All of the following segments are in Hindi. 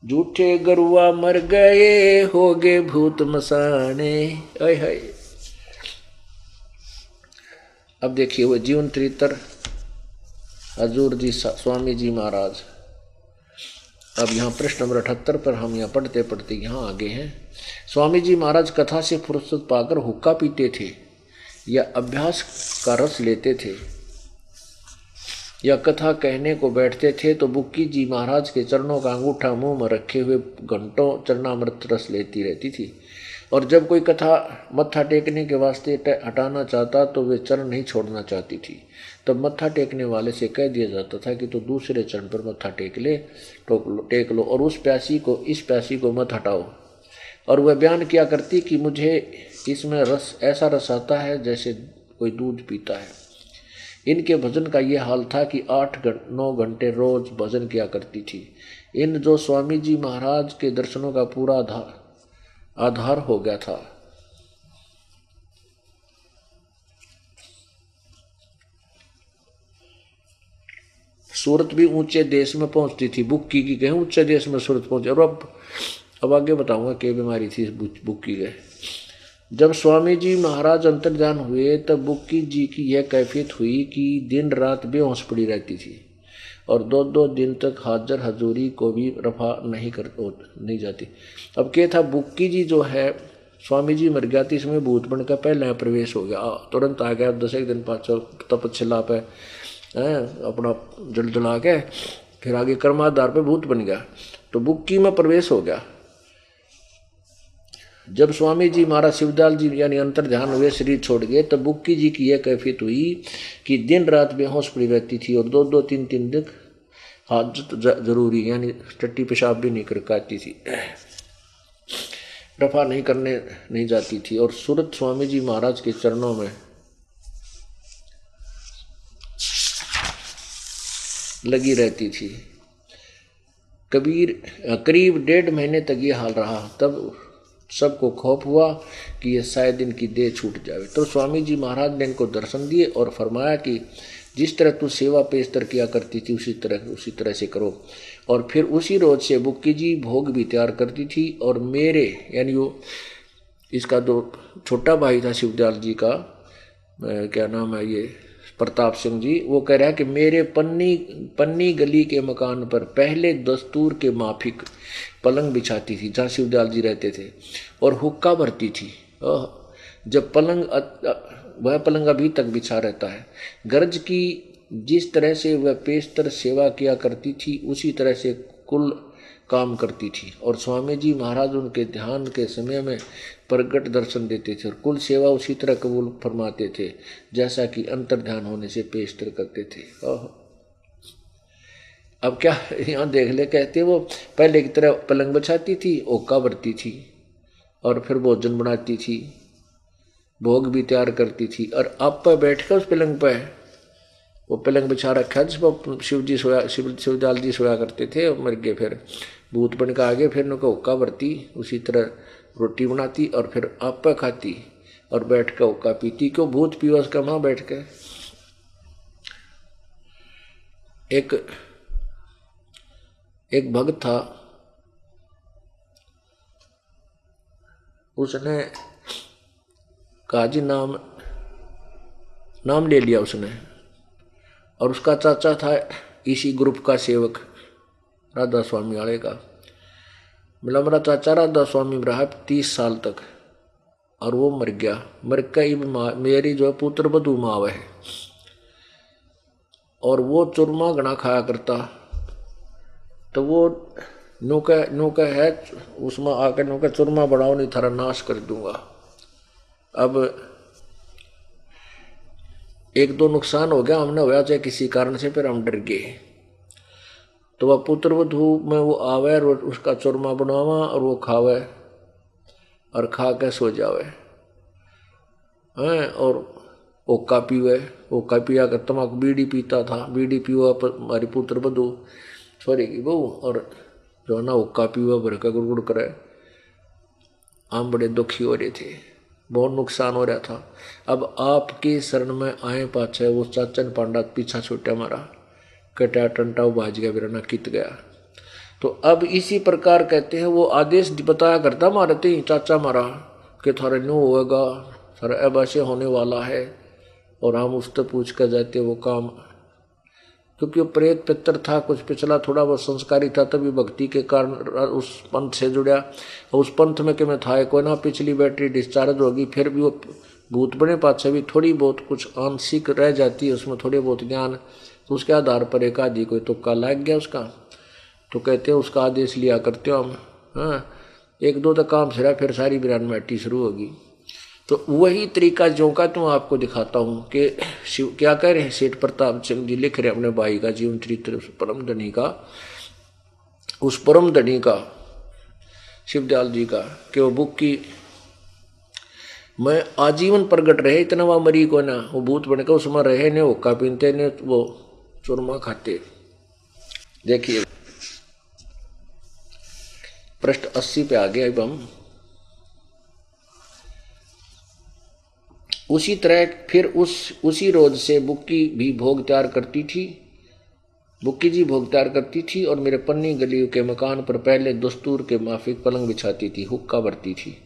झूठे गरुआ मर गए हो गए भूत मसाने। अय हाय। अब देखिए वो जीवन त्रितर हजूर जी स्वामी जी महाराज। अब यहाँ प्रश्न नंबर 78 पर हम यहाँ पढ़ते पढ़ते यहाँ आगे हैं। स्वामी जी महाराज कथा से फुर्सत पाकर हुक्का पीते थे या अभ्यास का रस लेते थे या कथा कहने को बैठते थे तो बुक्की जी महाराज के चरणों का अंगूठा मुंह में रखे हुए घंटों चरणामृत रस लेती रहती थी। और जब कोई कथा मत्था टेकने के वास्ते हटाना चाहता तो वे चरण नहीं छोड़ना चाहती थी। तब मत्था टेकने वाले से कह दिया जाता था कि तो दूसरे चरण पर मत्था टेक ले, टेक लो और उस प्यासी को मत हटाओ। और वह बयान किया करती कि मुझे इसमें रस ऐसा रस आता है जैसे कोई दूध पीता है। इनके भजन का ये हाल था कि 8-9 घंटे रोज भजन किया करती थी। इन जो स्वामी जी महाराज के दर्शनों का पूरा आधार हो गया था। सूरत भी ऊंचे देश में पहुंचती थी। बुक्की की कहें ऊंचे देश में सूरत पहुंचे। और अब आगे बताऊंगा क्या बीमारी थी बुक्की के। जब स्वामी जी महाराज अंतर्ध्यान हुए तब बुक्की जी की यह कैफियत हुई कि दिन रात बेहोश पड़ी रहती थी और 2-2 दिन तक हाजर हजूरी को भी रफा नहीं जाती। अब क्या था, बुक्की जी जो है स्वामी जी मर गया थी, इसमें भूत बन का पहले प्रवेश हो गया, तुरंत आ गया। 10 दिन 5 तपच्छिला पे अपना जल जला के फिर आगे कर्माधार पे भूत बन गया, तो बुक्की में प्रवेश हो गया। जब स्वामी जी महाराज शिवदयाल जी यानी अंतर ध्यान हुए, शरीर छोड़ गए, तब बुक्की जी की यह कैफियत हुई कि दिन रात बेहोश पड़ी रहती थी और 2-2 3-3 दिन हाजत जरूरी यानी टट्टी पेशाब भी नहीं कर पाती थी, रफा नहीं करने नहीं जाती थी। और सूरत स्वामी जी महाराज के चरणों में लगी रहती थी। करीब 1.5 महीने तक ये हाल रहा। तब सबको खौफ हुआ कि ये शायद इनकी देह छूट जाए। तो स्वामी जी महाराज ने इनको दर्शन दिए और फरमाया कि जिस तरह तू सेवा पेशतर किया करती थी उसी तरह से करो। और फिर उसी रोज से बुक्की जी भोग भी तैयार करती थी। और मेरे यानी वो इसका जो छोटा भाई था शिवदयाल जी का, क्या नाम है ये, प्रताप सिंह जी, वो कह रहा है कि मेरे पन्नी गली के मकान पर पहले दस्तूर के माफिक पलंग बिछाती थी जहाँ शिवदयाल जी रहते थे और हुक्का भरती थी। जब वह पलंग अभी तक बिछा रहता है। गर्ज की जिस तरह से वह पेशतर सेवा किया करती थी उसी तरह से कुल काम करती थी। और स्वामी जी महाराज उनके ध्यान के समय में प्रगट दर्शन देते थे और कुल सेवा उसी तरह कबूल फरमाते थे जैसा कि अंतर ध्यान होने से पेशतर करते थे। अब क्या यहाँ देख ले, कहते वो पहले की तरह पलंग बिछाती थी, ओका भरती थी और फिर भोजन बनाती थी, भोग भी तैयार करती थी। और आप पर बैठ कर उस पलंग पर वो पलंग बिछा रखा जिस पर शिवदयाल जी सोया करते थे और मर गए। फिर भूत बन के आगे फिर उनको हुक्का भरती, उसी तरह रोटी बनाती और फिर आप पर खाती और बैठ कर हुक्का पीती। क्यों भूत पीवा उसका वहाँ बैठ के। एक भक्त था, उसने काजी नाम ले लिया उसने, और उसका चाचा था इसी ग्रुप का सेवक राधा स्वामी वाले का। मतलब मेरा चाचा राधा स्वामी रहा 30 साल तक और वो मर गया। मर के मेरी जो पुत्र बधू माँ है और वो चूरमा घना खाया करता। तो वो नौका है उसमें आकर नौका चूरमा बढ़ाओ नहीं थारा नाश कर दूंगा। अब 1-2 नुकसान हो गया हमने होया चाहे किसी कारण से, फिर हम डर गए। तो वह पुत्र वधू में वो आवे और उसका चूरमा बनावा और वो खावे और खा के सो जावे हैं। और ओका पीवे, ओका पिया कर तमाकू बीड़ी पीता था, बीड़ी पीवा हमारी पुत्र वधू सॉरी की बहू, और जो ना ओका पीवा भर का गुड़गुड़ करे। हम बड़े दुखी हो रहे थे, बहुत नुकसान हो रहा था। अब आपके शरण में आए पाछे वो चाचन पांडा पीछा छूटा हमारा, कटा टंटा बाज गया, बिरना कित गया। तो अब इसी प्रकार कहते हैं वो आदेश बताया करता मारे थे चाचा मारा कि थारा न्यू होगा, थारा अब ऐसे होने वाला है, और हम उससे पूछ कर जाते वो काम, क्योंकि वो प्रेत पितर था, कुछ पिछला थोड़ा बहुत संस्कारी था, तभी भक्ति के कारण उस पंथ से जुड़ा। उस पंथ में कि मैं था कोई ना, पिछली बैटरी डिस्चार्ज होगी, फिर भी वो भूत बने पाछे भी थोड़ी बहुत कुछ आंशिक रह जाती है उसमें, थोड़े बहुत ज्ञान, तो उसके आधार पर एक आदि कोई तुक्का लग गया उसका, तो कहते हैं उसका आदेश लिया करते हो हम। हाँ, एक दो तक काम सिरा, फिर सारी बिरान मैटी शुरू होगी। तो वही तरीका जो का तुम आपको दिखाता हूँ कि शिव क्या कह रहे हैं, सेठ प्रताप सिंह जी लिख रहे अपने भाई का जीवन चरित्र परम धनी का, उस परम धनी का शिवदयाल जी का, कि वो बुक की मैं आजीवन प्रगट रहे, इतना वह मरी को ना, वो भूत बन के उसमें रहे ने, हुक्का पीनते ने, वो चूरमा खाते। देखिए पृष्ठ 80 पे आ गया। अब हम उसी तरह फिर उसी रोज से बुक्की भी भोग तैयार करती थी, बुक्की जी भोग तैयार करती थी, और मेरे पन्नी गली के मकान पर पहले दस्तूर के माफिक पलंग बिछाती थी, हुक्का भरती थी।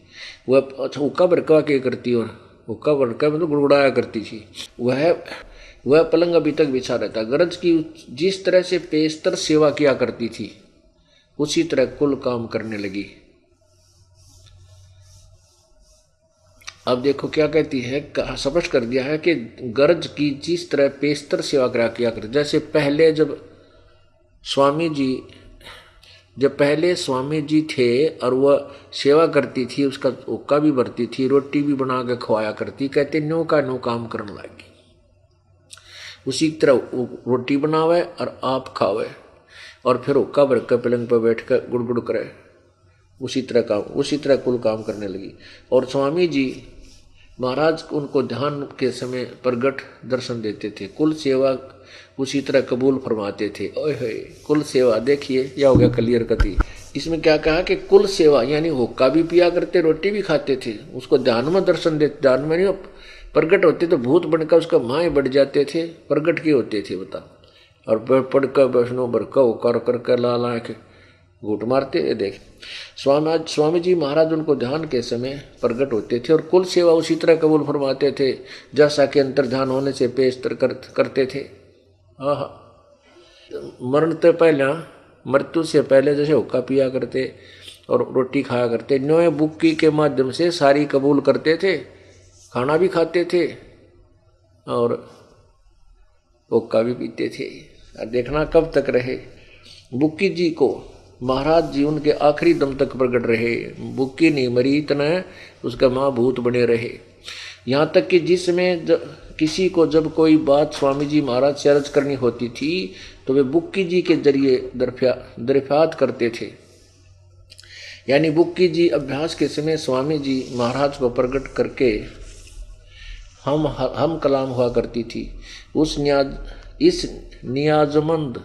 वह अच्छा हुक्का भरका के करती, और हुक्का भरका मतलब गुड़गुड़ाया करती थी। वह पलंग अभी तक बिछा रहता। गरज की जिस तरह से पेशतर सेवा किया करती थी, उसी तरह कुल काम करने लगी। अब देखो क्या कहती है, स्पष्ट कर दिया है कि गरज की जिस तरह पेशतर सेवा करा किया करती, जैसे पहले जब पहले स्वामी जी थे और वह सेवा करती थी, उसका हुक्का भी भरती थी, रोटी भी बना के खवाया करती, कहते नो का नो काम करने लगी। उसी तरह रोटी बनावे और आप खावे, और फिर हुक्का भर कर पलंग पर बैठ कर गुड़गुड़ करे, उसी तरह कुल काम करने लगी। और स्वामी जी महाराज उनको ध्यान के समय प्रगट दर्शन देते थे, कुल सेवा उसी तरह कबूल फरमाते थे। ओए होए, कुल सेवा देखिए, यह हो गया क्लियर कथी। इसमें क्या कहा कि कुल सेवा यानी हुक्का भी पिया करते, रोटी भी खाते थे, उसको ध्यान में दर्शन देते, ध्यान में नहीं प्रगट होते तो भूत बनकर उसका माए बढ़ जाते थे, प्रगट के होते थे बता, और पढ़कर वैष्णो बरका होकर करके ला ला के घूट मारते। देख स्वामी जी महाराज उनको ध्यान के समय प्रकट होते थे, और कुल सेवा उसी तरह कबूल फरमाते थे जैसा कि अंतर ध्यान होने से पेशतर करते थे। मरण से पहले, मृत्यु से पहले जैसे हुक्का पिया करते और रोटी खाया करते, न्योय बुक्की के माध्यम से सारी कबूल करते थे, खाना भी खाते थे और हुक्का भी पीते थे। देखना कब तक रहे। बुक्की जी को महाराज जी उनके आखिरी दम तक प्रकट रहे, बुक्की नहीं मरी, इतना उसका माँ भूत बने रहे। यहाँ तक कि जिसमें किसी को जब कोई बात स्वामी जी महाराज से अर्ज करनी होती थी तो वे बुक्की जी के जरिए दरियाफ्त करते थे। यानी बुक्की जी अभ्यास के समय स्वामी जी महाराज को प्रकट करके हम कलाम हुआ करती थी। इस नियाजमंद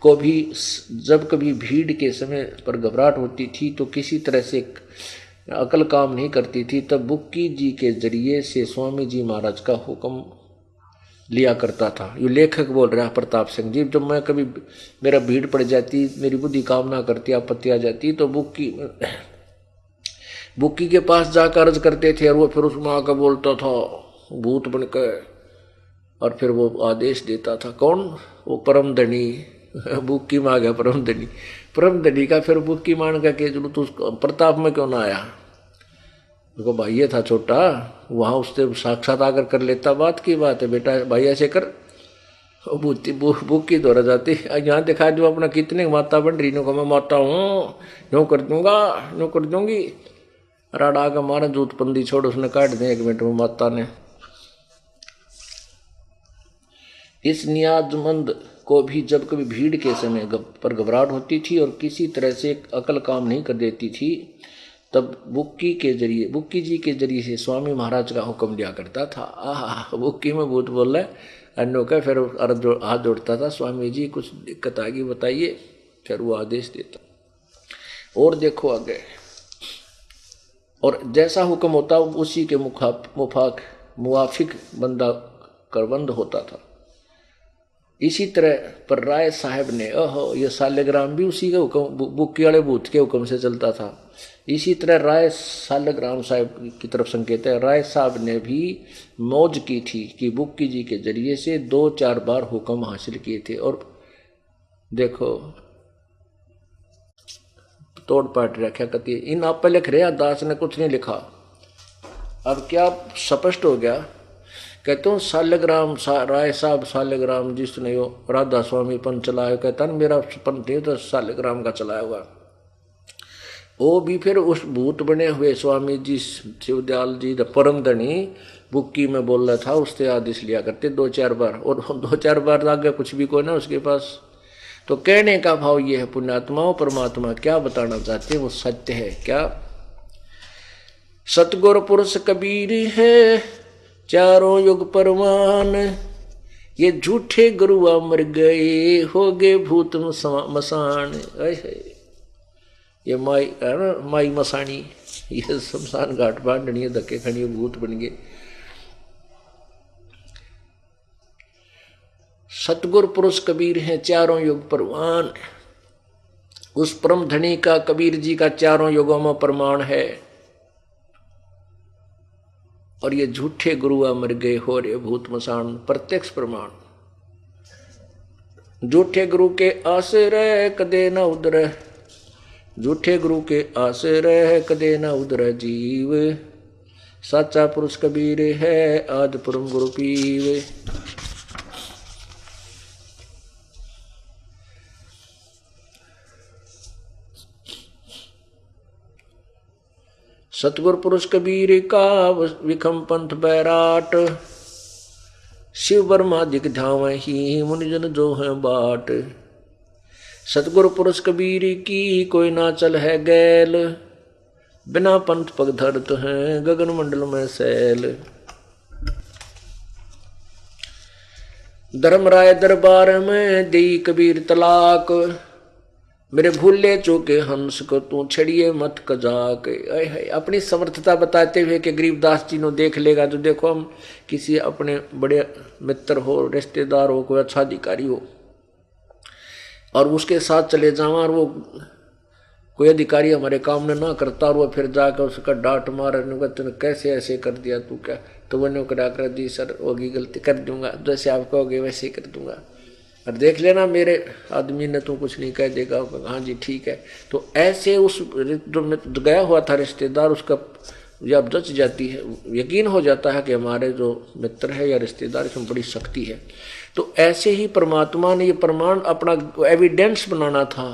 को भी जब कभी भीड़ के समय पर घबराहट होती थी तो किसी तरह से अकल काम नहीं करती थी, तब बुक्की जी के जरिए से स्वामी जी महाराज का हुक्म लिया करता था। ये लेखक बोल रहा है प्रताप सिंह जी। जब मैं कभी मेरा भीड़ पड़ जाती, मेरी बुद्धि काम ना करती, आपत्ति आ जाती, तो बुक्की के पास जाकर अर्ज करते थे और वो फिर उसमें आकर बोलता था भूत बनकर, और फिर वो आदेश देता था। कौन? वो परम धनी बुक्की में आ गया परम धनी का। फिर बुक्की मान का के चलो तू प्रताप में क्यों ना आया? देखो भाई ये था छोटा, वहां उससे साक्षात आकर कर लेता, बात की बात है बेटा, भाई ऐसे कर। बुक्की दौरा जाती, यहाँ दिखा जो अपना कितने माता बन रही, नो को मैं माता हूँ, नो कर दूंगा, नो कर दूंगी। राडा का मारा जूतपंदी छोड़, उसने काट दिया 1 मिनट में माता ने। इस नियाजमंद को भी जब कभी भीड़ के समय पर घबराहट होती थी और किसी तरह से अकल काम नहीं कर देती थी, तब बुक्की जी के जरिए से स्वामी महाराज का हुक्म दिया करता था। बुक्की में भूत बोल रहा है, अन्यों का फिर हाथ जोड़ता था, स्वामी जी कुछ दिक्कत आ गई बताइए, फिर वो आदेश देता। और देखो आगे, और जैसा हुक्म होता उसी के मुवाफिक बंदा करबंद होता था। इसी तरह पर राय साहब ने, ओहो ये सालग्राम भी उसी के हुक्म, बुक्की वाले भूत के हुक्म से चलता था। इसी तरह राय सालग्राम साहब की तरफ संकेत है, राय साहब ने भी मौज की थी कि बुक्की जी के जरिए से 2-4 बार हुक्म हासिल किए थे। और देखो तोड़ पाट रखा कहती है, इन आप पे लिख रहे हैं, दास ने कुछ नहीं लिखा। अब क्या स्पष्ट हो गया, कहते हूँ सालग्राम राय साहब सालग्राम जिसने यो राधा स्वामी पंथ चलाया, कहता ना मेरा पंथ नहीं तो सालग्राम का चलाया हुआ। वो भी फिर उस भूत बने हुए स्वामी जी शिवदयाल जी परम धनी बुक्की में बोल रहा था, उससे आदेश लिया करते 2-4 बार, और 2-4 बार आगे कुछ भी कोई ना उसके पास। तो कहने का भाव ये है, पुण्यात्माओं परमात्मा क्या बताना चाहते हैं वो सत्य है। क्या सतगुर पुरुष कबीर है चारों युग परमान, ये झूठे गुरुआ मर गए हो गए भूत मसान। ये माई है ना, माई मसानी, ये शमशान घाट बांधनी धक्के खड़ी भूत बन गए। सतगुर पुरुष कबीर हैं चारों युग परमान, उस परम धनी का कबीर जी का चारों युगों में प्रमाण है। और ये झूठे गुरुआ मर गए हो रे भूत मसान, प्रत्यक्ष प्रमाण। झूठे गुरु के आश्रय कदे न उधर, झूठे गुरु के आश्रय कदे न उधर जीव, साचा पुरुष कबीर है आदि परम गुरु पीव। सतगुर पुरुष कबीर का विखम पंथ बैराट, शिव ब्रह्मादिक धाम ही मुनिजन जो है बाट। सतगुर पुरुष कबीर की कोई ना चल है गैल, बिना पंथ पग धरत है गगन मंडल में सैल। धर्मराय दरबार में दी कबीर तलाक, मेरे भूले चूके हंस को तू छड़िए मत कजाक। अपनी समर्थता बताते हुए कि गरीबदास जी ने देख लेगा तो देखो, हम किसी अपने बड़े मित्र हो, रिश्तेदार हो, कोई अच्छा अधिकारी हो और उसके साथ चले जाओ और वो कोई अधिकारी हमारे काम में ना करता और वो फिर जाकर उसका डांट मार, तूने कैसे ऐसे कर दिया तू क्या, तो वो ने करा कर दी सर होगी गलती कर दूंगा, जैसे आप कहोगे वैसे ही कर दूंगा, और देख लेना मेरे आदमी ने तो कुछ नहीं कह देगा, हाँ जी ठीक है। तो ऐसे उस जो गया हुआ था रिश्तेदार, उसका जब जच जाती है, यकीन हो जाता है कि हमारे जो मित्र है या रिश्तेदार इसमें बड़ी शक्ति है। तो ऐसे ही परमात्मा ने ये प्रमाण अपना एविडेंस बनाना था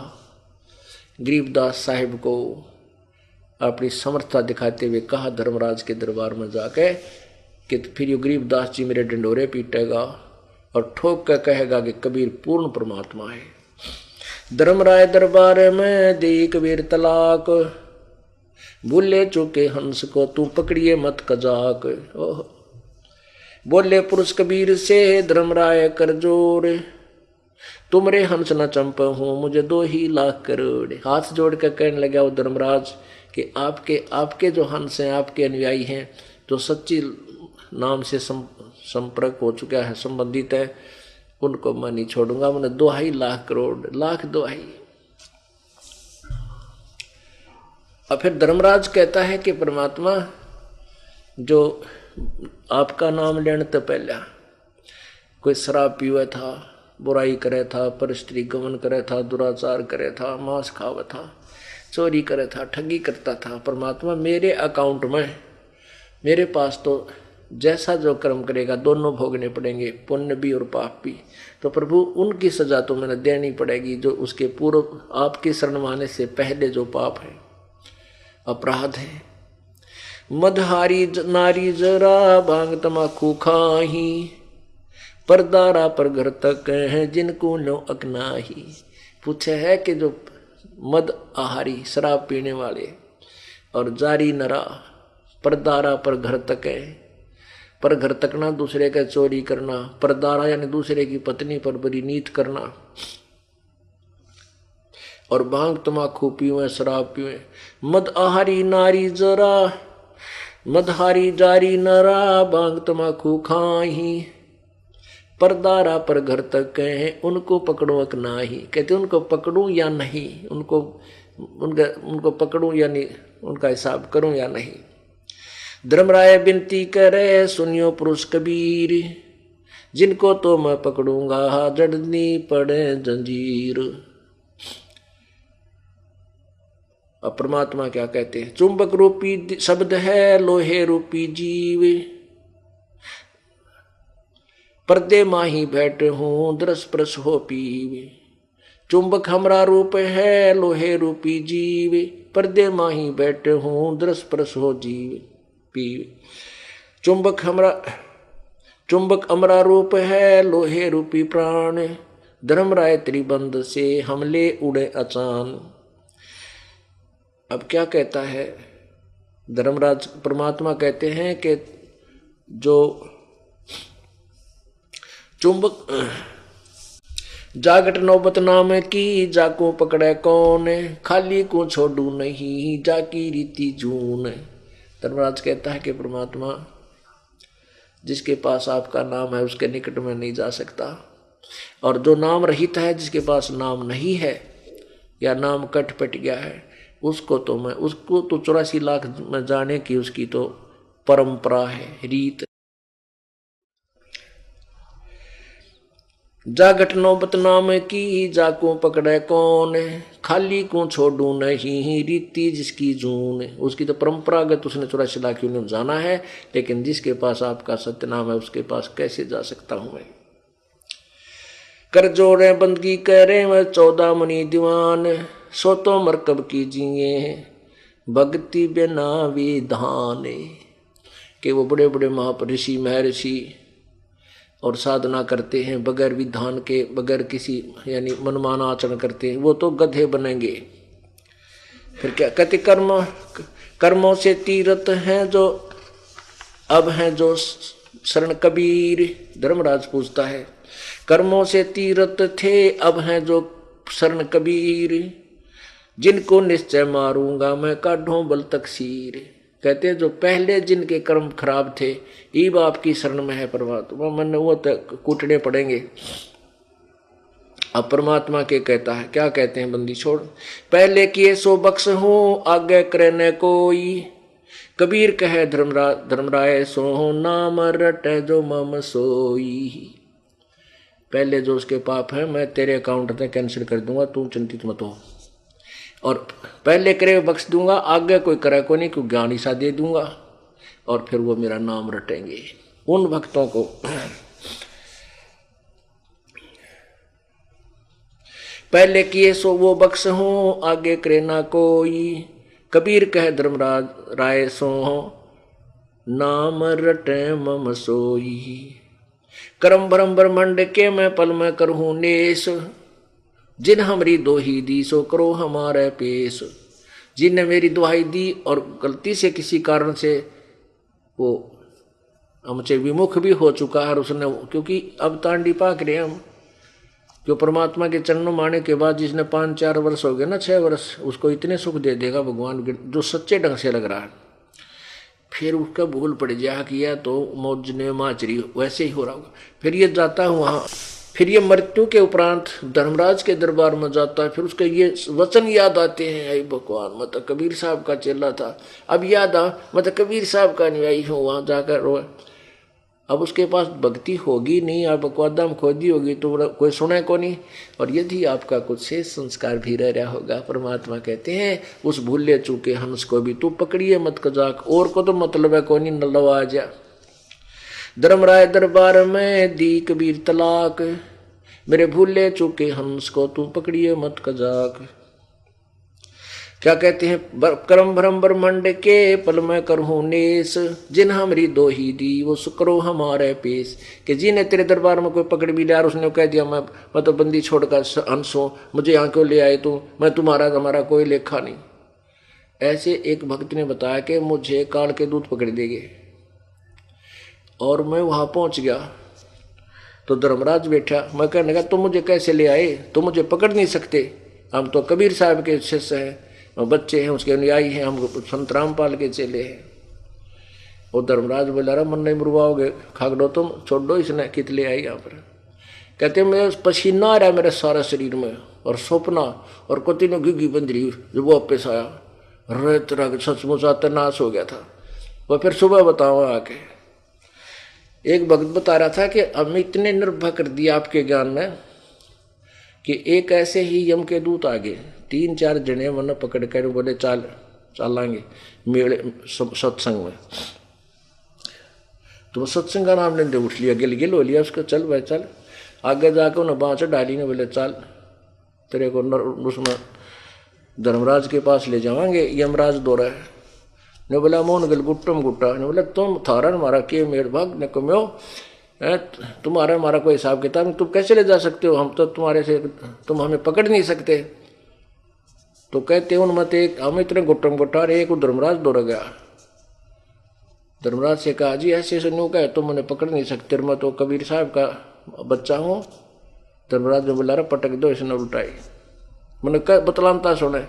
गरीबदास साहिब को, अपनी समर्थता दिखाते हुए कहा धर्मराज के दरबार में जाके कि फिर ये गरीबदास जी मेरे डंडोरे पीटेगा और ठोक कर कहेगा कि कबीर पूर्ण परमात्मा है। धर्मराय दरबार में दी कबीर तलाक, भूले चूके हंस को तू पकड़िए मत कजाक। ओह बोले पुरुष कबीर से धर्मराय कर जोड़, तुमरे हंस न चंप हूं मुझे 2 ही लाख करोड़। हाथ जोड़ कर कहने लगा वो धर्मराज कि आपके जो हंस हैं, आपके अनुयायी हैं, जो सच्ची नाम से संपर्क हो चुका है, संबंधित है, उनको मैं नहीं छोड़ूंगा, मैंने 2 लाख करोड़, लाख 2। और फिर धर्मराज कहता है कि परमात्मा जो आपका नाम लेने तो पहले कोई शराब पीवे था, बुराई करे था, पर स्त्री गमन करे था, दुराचार करे था, मांस खावे था, चोरी करे था, ठगी करता था, परमात्मा मेरे अकाउंट में, मेरे पास तो जैसा जो कर्म करेगा दोनों भोगने पड़ेंगे, पुण्य भी और पाप भी। तो प्रभु उनकी सजा तो मैंने देनी पड़ेगी जो उसके पूर्व आपके शरण आने से पहले जो पाप है, अपराध है। मदहारी नारी जरा भांग तमाकू खाही, परदारा पर घर तक है जिनको नो अकनाही। पूछे है कि जो मद आहारी शराब पीने वाले और जारी नरा परदारा पर घर तक है, पर घर तकना दूसरे का चोरी करना, परदारा यानी दूसरे की पत्नी पर बड़ी नीत करना, और भांग तमाकू पीवे शराब पीवे। मद आहारी नारी जरा, मदहारी जारी नरा भांग तमाकू खाही, परदारा पर घर तक कहे उनको पकड़ो अक नाही। कहते उनको पकड़ूं या नहीं, उनको पकड़ूं या नहीं, उनका हिसाब करूं या नहीं। धर्मराय विनती करे सुनियो पुरुष कबीर, जिनको तो मैं पकड़ूंगा जड़नी पड़े जंजीर। अब परमात्मा क्या कहते हैं, चुंबक रूपी शब्द है लोहे रूपी जीव, पर्दे माही बैठ हूं दरस परस हो पीवे। चुंबक हमरा रूप है लोहे रूपी जीव, पर्दे माही बैठ हूं दरस परस हो जीव पीवे। चुंबक अमरा रूप है लोहे रूपी प्राण, धर्मराय त्रिबंध से हमले उड़े अचान। अब क्या कहता है धर्मराज, परमात्मा कहते हैं कि जो चुंबक जागट नौबत नाम की जाको पकड़े कौन, खाली को छोड़ू नहीं जाकी रीति जून। धर्मराज कहता है कि परमात्मा जिसके पास आपका नाम है उसके निकट में नहीं जा सकता, और जो नाम रहित है जिसके पास नाम नहीं है या नाम कट पट गया है उसको तो 84 लाख में जाने की उसकी तो परंपरा है, रीत। जागट नौबत नाम की जाको पकड़े कौन, खाली को छोड़ू नहीं रीति जिसकी जून। उसकी तो परंपरागत उसने 84 लाख में जाना है, लेकिन जिसके पास आपका सत्य नाम है उसके पास कैसे जा सकता हूं मैं। कर जोड़े बंदगी करे वह 14 मनी दीवान, सो तो मरकब कीजिए भक्ति बिना विधान। कि वो बड़े बड़े महाऋषि महर्षि और साधना करते हैं बगैर विधान के, बगैर किसी यानी मनमाना आचरण करते हैं, वो तो गधे बनेंगे। फिर क्या कहते, कर्मों से तीरथ हैं जो अब हैं जो शरण कबीर। धर्मराज पूछता है, कर्मों से तीरथ थे अब हैं जो शरण कबीर, जिनको निश्चय मारूंगा मैं काढ़ूं बल तकसीर। कहते हैं जो पहले जिनके कर्म खराब थे ईब आपकी शरण में है परमात्मा, मन वो तक कूटने पड़ेंगे। अब परमात्मा के कहता है, क्या कहते हैं, बंदी छोड़ पहले किए सो बख्श हूं आगे करे न कोई। कबीर कहे धर्मराय सो नाम रटे जो मम सोई। पहले जो उसके पाप है मैं तेरे अकाउंट में कैंसिल कर दूंगा, तू चिंतित मत हो। और पहले करे बख्श दूंगा, आगे कोई करे को नहीं, कोई ज्ञान ईसा दे दूंगा, और फिर वो मेरा नाम रटेंगे उन भक्तों को। पहले किए सो वो बख्श हूं आगे करे ना कोई। कबीर कह धर्मराज राय सो नाम रटे मम सोई। करम भरम ब्रह्मंड के मैं पल में करहूं नेस, जिन हमरी दोही दी सो करो हमारे पेश। जिनने मेरी दुहाई दी और गलती से किसी कारण से वो हमसे विमुख भी हो चुका है, और उसने क्योंकि अब तांडी पाक रहे हम, जो परमात्मा के चरणों में आने के बाद जिसने 5-4 वर्ष हो गए ना, 6 वर्ष, उसको इतने सुख दे देगा भगवान जो सच्चे ढंग से लग रहा है। फिर उसका भूल पड़ जाए कि यह तो मौज ने माचरी वैसे ही हो रहा होगा। फिर ये जाता हूँ वहाँ, फिर ये मृत्यु के उपरांत धर्मराज के दरबार में जाता है, फिर उसके ये वचन याद आते हैं, ऐ भगवान मैं तो कबीर साहब का चेला था, अब याद आ मैं तो कबीर साहब का अनुयायी हूँ, वहाँ जाकर रो। अब उसके पास भक्ति होगी नहीं, आप बकवादाम खोदी होगी तो कोई सुने को नहीं, और यदि आपका कुछ शेष संस्कार भी रह रहा होगा, परमात्मा कहते हैं उस भूले चूके हंस को भी तू पकड़िए मत कजाक, और को तो मतलब है को नहीं नलवा जा। धर्मराय दरबार में दी कबीर तलाक, मेरे भूले चूके हंस को तू पकड़िए मत कजाक। क्या कहते हैं, करम भरम ब्रह्मंड के पल में करहूं नेस, जिन हमरी दोही दी वो सुकरो हमारे पेश। कि जिन्हें तेरे दरबार में कोई पकड़ भी लिया और उसने कह दिया मैं तो बंदी छोड़कर हंस हूं, मुझे यहाँ क्यों ले आए तू, मैं तुम्हारा कोई लेखा नहीं। ऐसे एक भक्त ने बताया कि मुझे काल के दूत पकड़ देंगे, और मैं वहां पहुंच गया तो धर्मराज बैठा, मैं कहने लगा तुम मुझे कैसे ले आए, तुम मुझे पकड़ नहीं सकते, हम तो कबीर साहब के शिष्य हैं, बच्चे हैं, उसके अनुयायी हैं, हम संत रामपाल के चेले हैं। और धर्मराज बोला रहा मन नहीं मुरवाओगे, खागड़ो तुम, छोड़ दो इसने कित ले आई यहाँ पर। कहते मैं पसीना आ रहा है मेरे सारा शरीर में, और सपना और कति ने घिघी बंद रही जब वो वापस आया, रे तरह सचमुच नाश हो गया था। वह फिर सुबह बताओ आके एक भक्त बता रहा था कि हमें इतने निर्भर कर दिया आपके ज्ञान ने कि एक ऐसे ही यम के दूत आगे 3-4 जने मन पकड़ कर बोले चलांगे मेले सत्संग में। तो सत्संग का नाम लेते उठ लिया, गिल हो लिया उसको, चल भाई चल। आगे जाकर उन्हें बाँच डाली ने, बोले चल तेरे को उसमें धर्मराज के पास ले जावांगे, यमराज दौरा है। ने बोला मोहन गल गुट्टम गुट्टा। ने बोला तुम थारा हमारा के मेड़ भाग ने कम्यो, तुम्हारा हमारा कोई हिसाब किताब, तुम कैसे ले जा सकते हो, हम तो तुम्हारे से तुम हमें पकड़ नहीं सकते। तो कहते उनमें एक हम इतने गुट्टम गुट्टा, एक धर्मराज दौड़ गया। धर्मराज से कहा जी ऐसे ऐसे न्यू का है, तुम उन्हें पकड़ नहीं सकते, मैं तो कबीर साहब का बच्चा हूँ। धर्मराज ने बोला पटक दो इसने उल्टाई, मैंने कह बतलानता सुने।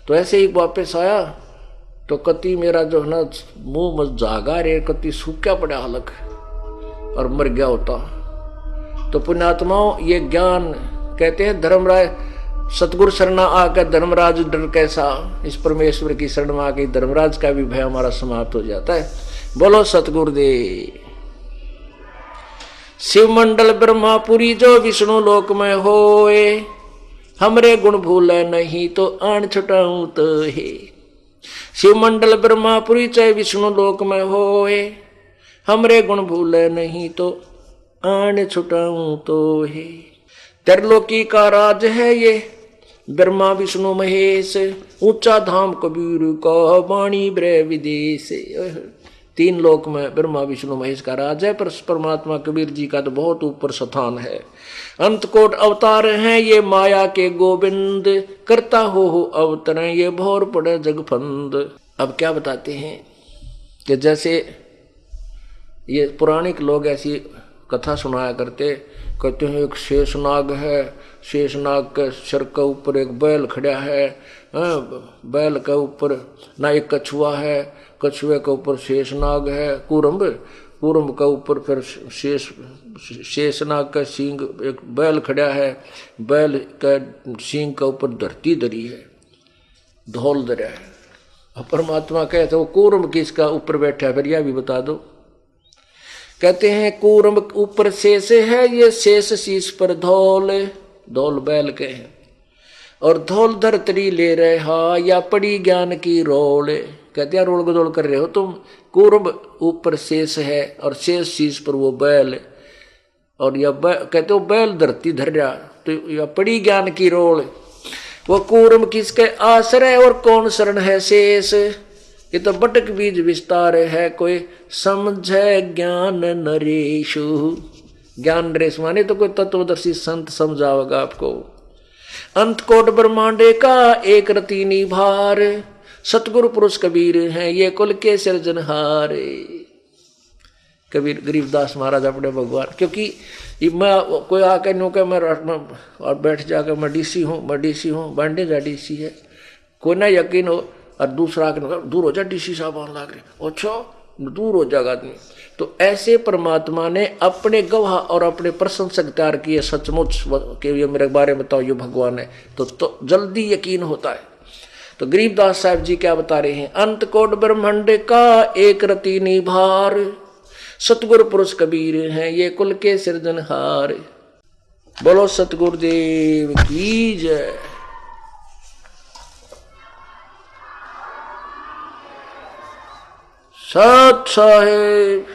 तो ऐसे ही वापस आया तो कति मेरा जो है ना मुंह मत जागा रे, कति सूखा पड़ा हलक और मर गया होता। तो पुण्यात्माओं ये ज्ञान कहते हैं धर्मराज सतगुरु शरणा आकर धर्मराज डर कैसा, इस परमेश्वर की शरण में आके धर्मराज का भी भय हमारा समाप्त हो जाता है। बोलो सतगुरुदेव। शिव मंडल ब्रह्मापुरी जो विष्णु लोक में होए, हमरे गुण भूले नहीं तो आन छुटाऊं तो हे। शिव मंडल ब्रह्मापुरी चाहे विष्णु लोक में होए, हमरे गुण भूले नहीं तो आन छुटाऊं तो हे। त्रिलोकी का राज है ये ब्रह्मा विष्णु महेश, ऊंचा धाम कबीर का वाणी ब्रह विदेश। 3 लोक में ब्रह्मा विष्णु महेश का राज है, पर परमात्मा कबीर जी का तो बहुत ऊपर स्थान है। अंतकोट अवतार हैं ये माया के गोविंद, करता हो अवतरण ये भौर पड़े जगफंद। अब क्या बताते हैं कि जैसे ये पुराणिक लोग ऐसी कथा सुनाया करते, कहते हैं एक शेषनाग है, शेषनाग के सिर के ऊपर एक बैल खड़ा है, बैल के ऊपर ना एक कछुआ है, कछुए के ऊपर शेषनाग है, कूरम्ब के ऊपर फिर शेषनाग का सींग, एक बैल खड़ा है, बैल का सींग के ऊपर धरती धरी है, धौल धरा है। परमात्मा कहते वो कूरम्ब किसका ऊपर बैठा है, फिर यह भी बता दो। कहते हैं कूरम्ब ऊपर शेष है, ये शेष शीश पर धौल, धौल बैल के हैं, और धौल धरतरी ले रहे हा या पड़ी ज्ञान की रोल। कहते हैं रोल गोल कर रहे हो तुम, कूरम्ब ऊपर शेष है और शेष शीश पर वो बैल, और यह कहते हो बैल धरती धर रहा, तो यह पड़ी ज्ञान की रोल। वो कूरम्ब किसके आश्रय और कौन शरण है शेष, ये तो बटक बीज विस्तार है कोई समझे ज्ञान नरेशु। ज्ञान नरेश माने तो कोई तत्वदर्शी संत समझावेगा आपको। अंत कोट ब्रह्मांडे का एक रतीनी भार, सतगुरु पुरुष कबीर हैं ये कुल के सिरजनहार। कबीर गरीबदास महाराज अपने भगवान, क्योंकि मैं कोई आकर नो के मैं और बैठ जाकर मैं डीसी हूँ बांडे जा डीसी है, कोई ना यकीन हो और दूसरा दूर हो जा डीसी साहब आने लग रहे, अच्छा दूर हो जाएगा आदमी। तो ऐसे परमात्मा ने अपने गवाह और अपने प्रशंसक तैयार किए, सचमुच के ये मेरे बारे में बताओ ये भगवान है, तो जल्दी यकीन होता है। तो गरीबदास साहब जी क्या बता रहे हैं, अंत कोट ब्रह्मांड का एक रतीनी भार, सतगुरु पुरुष कबीर हैं ये कुल के सिरजनहार। बोलो सतगुरुदेव की जय। सत साहेब।